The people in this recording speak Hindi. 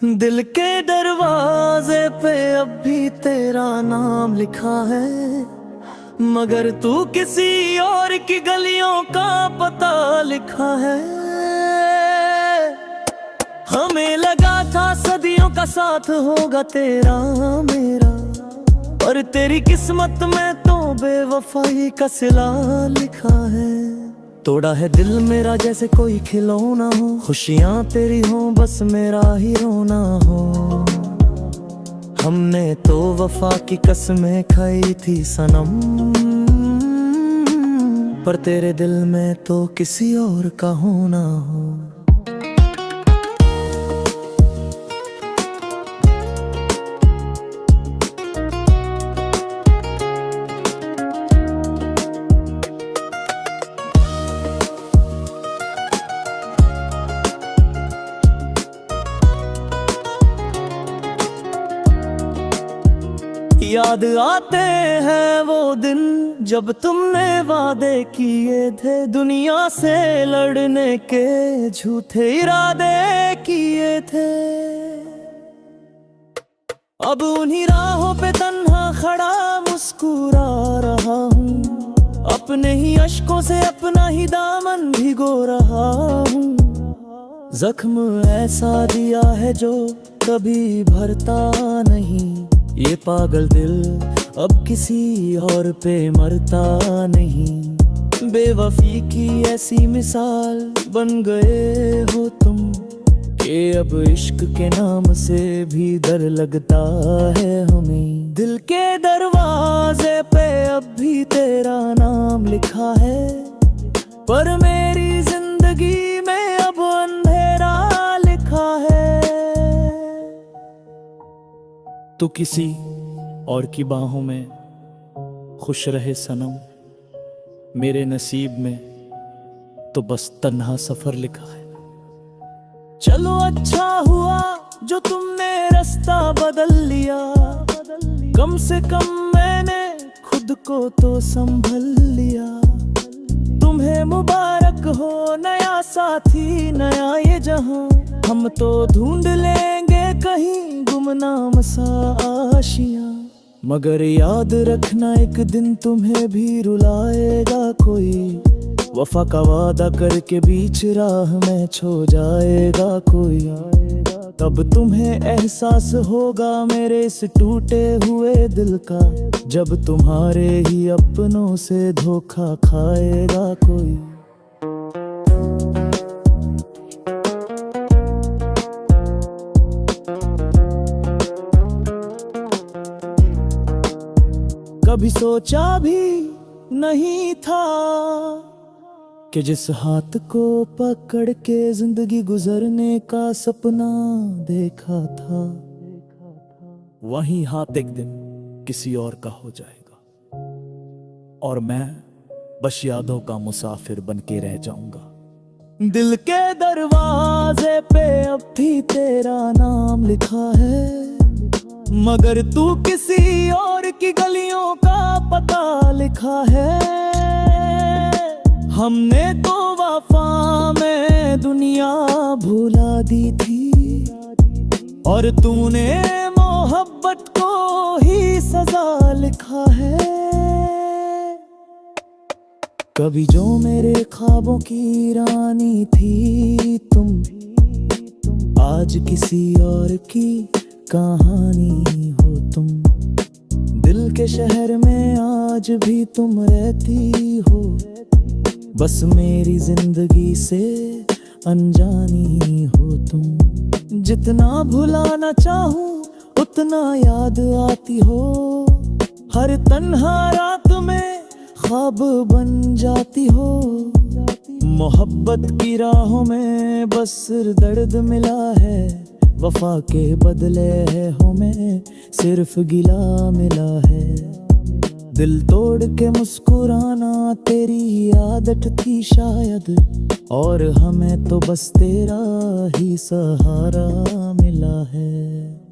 दिल के दरवाजे पे अब भी तेरा नाम लिखा है, मगर तू किसी और की गलियों का पता लिखा है। हमें लगा था सदियों का साथ होगा तेरा मेरा, और तेरी किस्मत में तो बेवफाई का सिला लिखा है। तोड़ा है दिल मेरा जैसे कोई खिलौना हो, खुशियां तेरी हो बस मेरा ही रोना हो। हमने तो वफा की कसमें खाई थी सनम, पर तेरे दिल में तो किसी और का होना हो। याद आते हैं वो दिन जब तुमने वादे किए थे, दुनिया से लड़ने के झूठे इरादे किए थे। अब उन्हीं राहों पे तन्हा खड़ा मुस्कुरा रहा हूँ, अपने ही अश्कों से अपना ही दामन भिगो रहा हूँ। जख्म ऐसा दिया है जो कभी भरता नहीं, ये पागल दिल अब किसी और पे मरता नहीं। बेवफी की ऐसी मिसाल बन गए हो तुम, कि अब इश्क के नाम से भी डर लगता है हमें। दिल के दरवाजे पे अब भी तेरा नाम लिखा है, पर मेरी जिंदगी में अब अंधेरा लिखा है। तू किसी और की बाहों में खुश रहे सनम, मेरे नसीब में तो बस तन्हा सफर लिखा है। चलो अच्छा हुआ जो तुमने रास्ता बदल लिया, कम से कम मैंने खुद को तो संभल लिया। तुम्हें मुबारक हो नया साथी नया ये जहां, हम तो ढूंढ लेंगे कहीं गुमनाम सा आशियां। मगर याद रखना एक दिन तुम्हें भी रुलाएगा कोई, वफा का वादा करके बीच राह में छो जाएगा कोई। तब तुम्हें एहसास होगा मेरे इस टूटे हुए दिल का, जब तुम्हारे ही अपनों से धोखा खाएगा कोई। कभी सोचा भी नहीं था कि जिस हाथ को पकड़ के जिंदगी गुजरने का सपना देखा था, वही हाथ एक दिन किसी और का हो जाएगा, और मैं बस यादों का मुसाफिर बन के रह जाऊंगा। दिल के दरवाजे पे अब भी तेरा नाम लिखा है, मगर तू किसी और की गलियों का पता लिखा है। हमने तो वफा में दुनिया भुला दी थी, और तूने मोहब्बत को ही सजा लिखा है। कभी जो मेरे ख्वाबों की रानी थी तुम, आज किसी और की कहानी हो तुम। दिल के शहर में आज भी तुम रहती हो, बस मेरी जिंदगी से अनजानी हो तुम। जितना भुलाना चाहूं उतना याद आती हो, हर तन्हा रात में ख्वाब बन जाती हो। मोहब्बत की राहों में बस सिर दर्द मिला है, वफा के बदले है हमें सिर्फ गिला मिला है। दिल तोड़ के मुस्कुराना तेरी आदत थी शायद, और हमें तो बस तेरा ही सहारा मिला है।